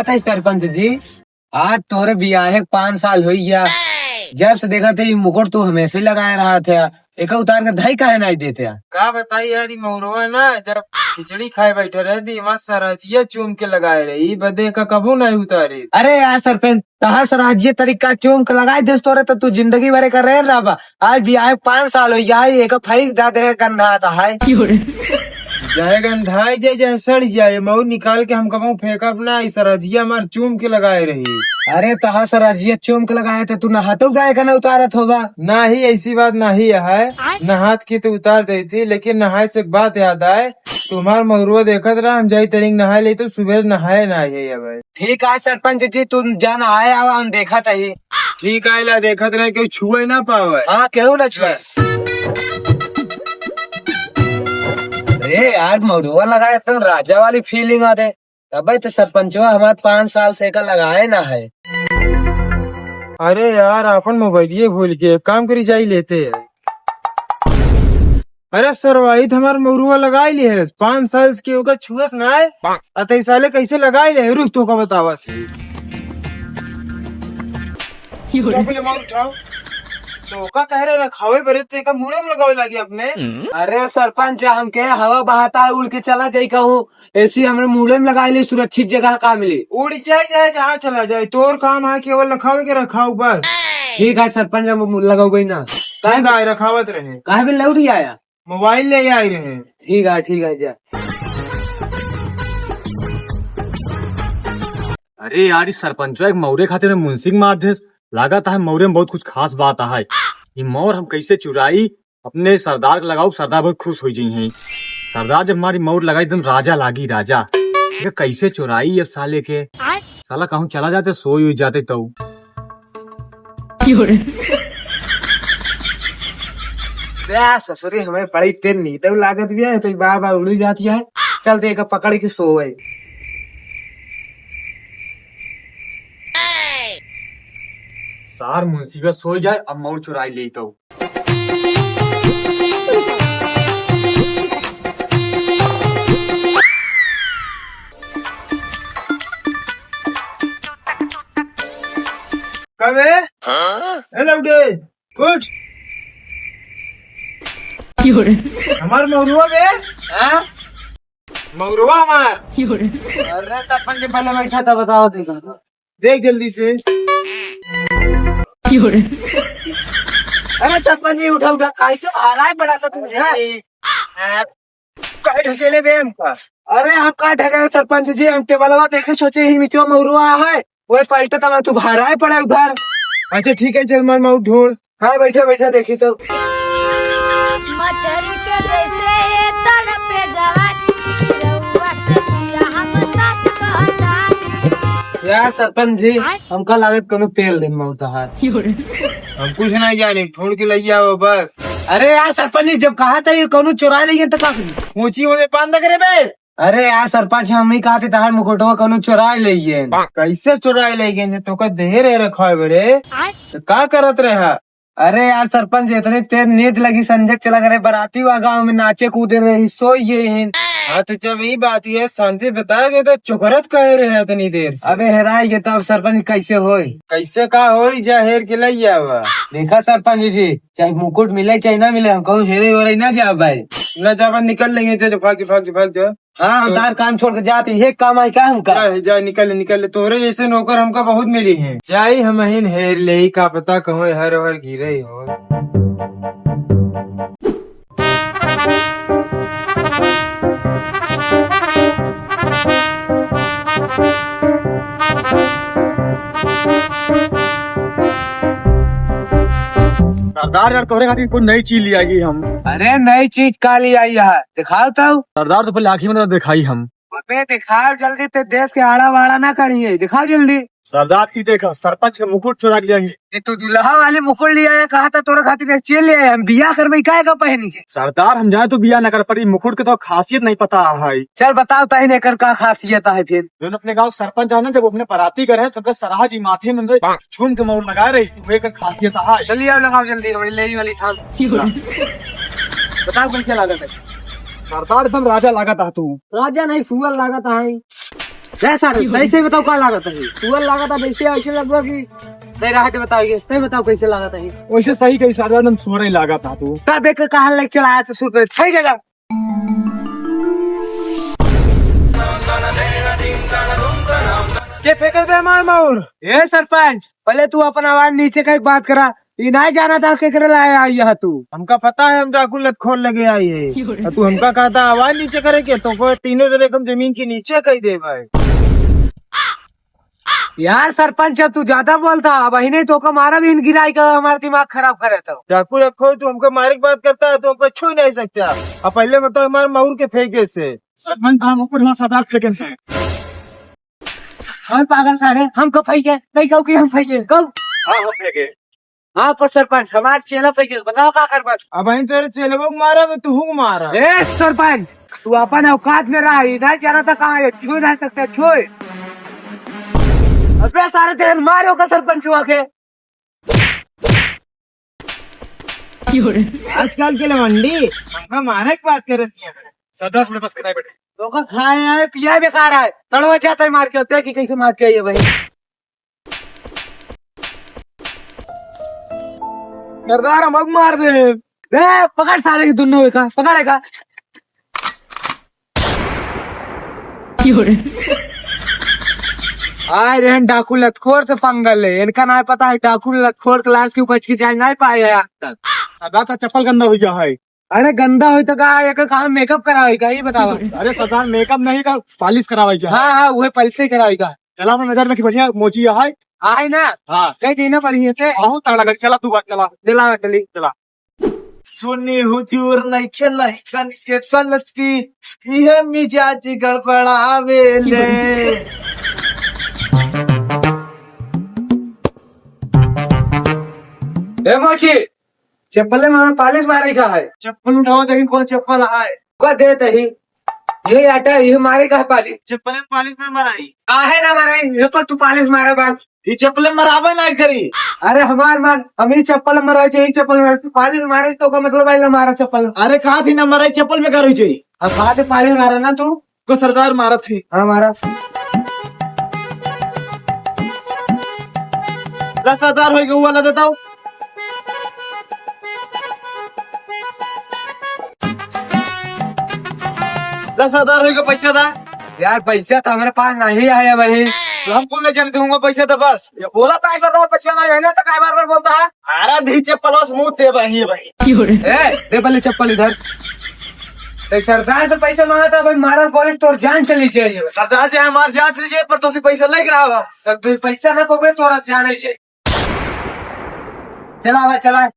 बात है सरपंच जी, आज तोरे बियाहे 5 साल हुई गया। जब से देखा थे मुकुट तू हमेशा ही लगाए रहा था, एक उतार कर धाई काहे नहीं देते? का बताई यार, मौरवा ना जब खिचड़ी खाए बैठे रहे दी वहाँ सराजिया चूम के लगाए रही, बदे का कबू नहीं उतारे। अरे यार सरपंच, तहा सराजिए तरीका चूम के लगाए दे तोरे तो तू जिंदगी भरे कर रहे रहा। आज बियाहे 5 साल हो गया, एक फाइक दादे गंधा था है। जाए गंधाई जाए सड़ जाए, मऊ निकाल के हम कबू फेंकब ना, सराजिया मार चूम के लगाए रही। अरे तहा सराजिया चूम के लगाए थे, तू नहातो गाय का न उतारत होगा। ना ही ऐसी बात नहीं है, नहात की तो उतार दी थी, लेकिन नहाए से एक बात याद आए, तुम्हार मगरुआ देखत रहा हम जाई तरीक नहाए ले तो सुबह नहाए ना है भाई। ठीक है सरपंच जी, तुम जान आए आवा हम देखा था ही। ठीक है ला देखत रहे क्यों छुए ना पावे। हाँ केहू न छुए। अरे यार मौरुआ लगाए तो राजा वाली फीलिंग आते। अब तो सरपंचवा हमारे 5 साल से का लगाए ना है। अरे यार अपन मोबाइल भूल के काम करी जाई लेते है। अरे सरवाई हमार मौरुआ लगाई ली है 5 साल के होगा छुअस ना है, अतई साले कैसे लगाई ले रुक तो का बतावा। पहले मार उठाओ तो का कह रहे रखावे बरे ते का मुड़े में लगावे लगी अपने। अरे सरपंच हम के हवा बहाता है उड़ के चला जाये कहूँ, ऐसी हमने मुड़े में लगाई ली, सुरक्षित जगह का मिली। उड़ जाए जहाँ चला जाए, तोर काम है केवल रखावे के रखाऊ बस। ठीक है सरपंच, हम लगाओ गई ना कहीं गाय रखावत रहे, कहे भी लौट आया। मोबाइल ले आई रहे। ठीक है जा। अरे यार इस सरपंचवा एक मौरे खाते में मुंसिंग मार दे, लागत है मौरे में बहुत कुछ खास बात है। ये मौर हम कैसे चुराई अपने सरदार के लगाऊ, सरदार बहुत खुश हो जाये। सरदार जब हमारी मौर लगाई एकदम राजा लागी राजा। ये कैसे चुराई अब साले के, साला कहूँ चला जाते सोई हुई जाते तो। ससुरी हमें बड़ी तेज नींद लागत भी है, तो बार बार उड़ी जाती है। चल देखा पकड़ के सोए। सार मुंसीबत सो जाए अब मौर चुराई ले तो। कबे हेलो डे उठ, हमार मौरुआ बे मौरुआ हमार। अरे सरपंच जी पहले बैठा था, बताओ देखा देख जल्दी से। अरे सरपंच जी उठा कैसे हारा है बड़ा था तुझे। काय ढकेले बे हमका। अरे हम का ढके सरपंच जी, हम टेबलवा देखे सोचे ही नीचे मौरुआ है, वो पलटा था तू भारा है पड़ा उधर। अच्छा ठीक है चल मार माऊ ढूंढ। हाँ बैठा देखी तो। मच्छर के जैसे तड़पे जवानी, रउआ सखिया हम सच कहतानी। यार सरपंच जी हमका लागत कोनो पेल दिन में उतार। हम कुछ नहीं जाने, ढूंढ के ले आओ बस। अरे यार सरपंच जी जब कहा था ये कोनो चुरा लेंगे तो का करी? ऊंची में बांध करे बे। अरे यार सरपंच हम ही कहा थे तहार मुकुटवा कोनो चुरा लेंगे। कैसे चुराई ले गए तो का देह रे रखा है बरे, तो का करत रहा। अरे यार सरपंच इतनी तेज नींद लगी, संजय चला करे बराती हुआ गाँव में नाचे कूदे रहे, सो ये हैं। हाँ तो जब यही बात है शांति बता दे तो चुकरत कह रहे हैं इतनी देर से। अबे हेराय ये तो अब सरपंच कैसे होई? कैसे का होई जा हेर के ले आवा। देखा सरपंच जी चाहे मुकुट मिले चाहे ना मिले, हम कहूँ हेरे हो रही ना जा भाई न जावा निकल लेंगे, जा भाग जा। हाँ हम तार काम छोड़ के जाते, ये काम है क्या हमका? जा निकल तोरे जैसे नौकर हमका बहुत मिली हैं। जाई हम हिन हेर ले का पता कहो हर हर गिरे हो। सरदार यार तोरे खातिर कोई नई चीज ले आई हम। अरे नई चीज का ली आई है, दिखाओ तो। सरदार तो पहले आँखी में दिखाई हम। अबे दिखाओ जल्दी, तो देश के आड़ा वाड़ा ना करिए, दिखाओ जल्दी। सरदार की देखा सरपंच के मुकुट चुरा के जाएंगे। ये तू दुल्हा वाले मुकुट लिया है, कहा था तोरा खातिर एक चेन ले आए, हम बिया करबे काहे का पहनी के? सरदार हम जाए तो बिया न कर पड़ी, मुकुट के तो खासियत नहीं पता है। चल बताओ तही कर का खासियत है फिर। जो अपने गाँव सरपंच आना जब अपने पराती करे तो सराह जी माथे में छूम के मोर लगा रही, वे का खासियत है। जल्दी आओ लगाओ जल्दी, हमारी ले वाली थाम। बताओ कैसे लागत है? सरदार एकदम राजा लगा था तू। राजा नहीं फुअल लागत है। सारे सही सही बताओ क्या लागत है तू लागत है वैसे ऐसे लगभग कि नहीं रहा बताओगे सही बताओ कैसे लागत है वैसे सही कही सरदार हम सुबह नहीं लागा था तू तब एक कहा लेके चलाया तो सुन सही जगह के फेंकल बे हमार मऊर? ए सरपंच पहले तू अपन आवाज नीचे का एक बात करा ये नहीं जाना था केकरे लाया यहाँ तू हमका पता है हम डाकू लतखोर लगे आई है और तू हमका कहता आवाज नीचे करे के तो कोई तीनों जने हम जमीन के नीचे कही दे भाई। यार सरपंच अब तू ज्यादा बोलता अब ही नहीं तो को मारा भी इन गिराई का हमारा दिमाग खराब करे तो डाकू लतखोर तू हमको मारे की बात करता है तो हमको छू नहीं सकता। अब पहले बताओ हमारे मऊर के फेंके से सरपंच हम ऊपर सरदार फेंके हैं हम पागल सारे हमको फेंके नहीं कहू कि हम फेंके कहू हाँ हम फेंके हाँ पर सरपंच हमारे चेला फेंके बताओ क्या कर बस अब अहीं तेरे चेले को मारा मैं तू हूँ मारा। ए सरपंच तू अपन औकात में रहा इधर जाना था कहाँ है छू नहीं सकते छू अबे सारे तेरे मारो का सरपंच हुआ के आजकल के लवंडी हमका मारे की बात कर रही है। सरदार थोड़े बस कराए बेटे तो का खाया है पिया बेकार है तड़वा जाता है मार के होते कि कैसे मार के आई है भाई सरदार हम अब मार दे ए पकड़ साले की दोनों का पकड़ेगा आए रे डाकू लतखोर से पंगल है इनका ना पता है डाकू लतखोर क्लास की उपज की जान नहीं पाए है आज तक सरदार का चप्पल गंदा हो गया है अरे गंदा हो तो कहा एक काम मेकअप करावेगा ये बताओ अरे सरदार मेकअप नहीं का पॉलिश करावा क्या हाँ हाँ वो पैसे करावेगा चला अपने नजर में कि बढ़िया मोची है आए ना हाँ कहीं देना पड़ी थे आओ तगड़ा कर चला तू बात चला दिला टली चला सुनी हुजूर नहीं खेला कन के चलती यह मिजाज गड़बड़ावे ले। ए मोची चप्पल में पालिश मारे का है चप्पल उठाओ देखिए कौन चप्पल आए को देते ही ये आटा ये मारे का है पालिश चप्पल में पालिश में मराई काहे ना मारे ये पर तू पालिश मारे बात ये चप्पल में मराबे नहीं करी। अरे हमार मान हम ही चप्पल मरवाए चाहिए चप्पल मारे तू पालिश मारे तो का मतलब भाई मारा चप्पल अरे कहा थी ना मराई चप्पल में करी चाहिए। अब कहा से पालिश मारा ना तू को सरदार मारा थी हाँ मारा सरदार हो गया वाला देता हूँ सरदार हो गया पैसा था यार पैसा तो हमारे पास नहीं आया भाई तो हमको नहीं जानते हूँ पैसा था बस ये बोला पैसा तो पैसा नहीं है ना तो काय बार बार बोलता है अरे भी चप्पल बस मुंह दे भाई भाई ए दे पहले चप्पल इधर तो सरदार से पैसा मांगा था भाई मारा कॉलेज तो जान चली चाहिए सरदार से हमारे जांच लीजिए पर तो पैसा नहीं करा तो पैसा ना पवे तो जाने चाहिए चला भाई चला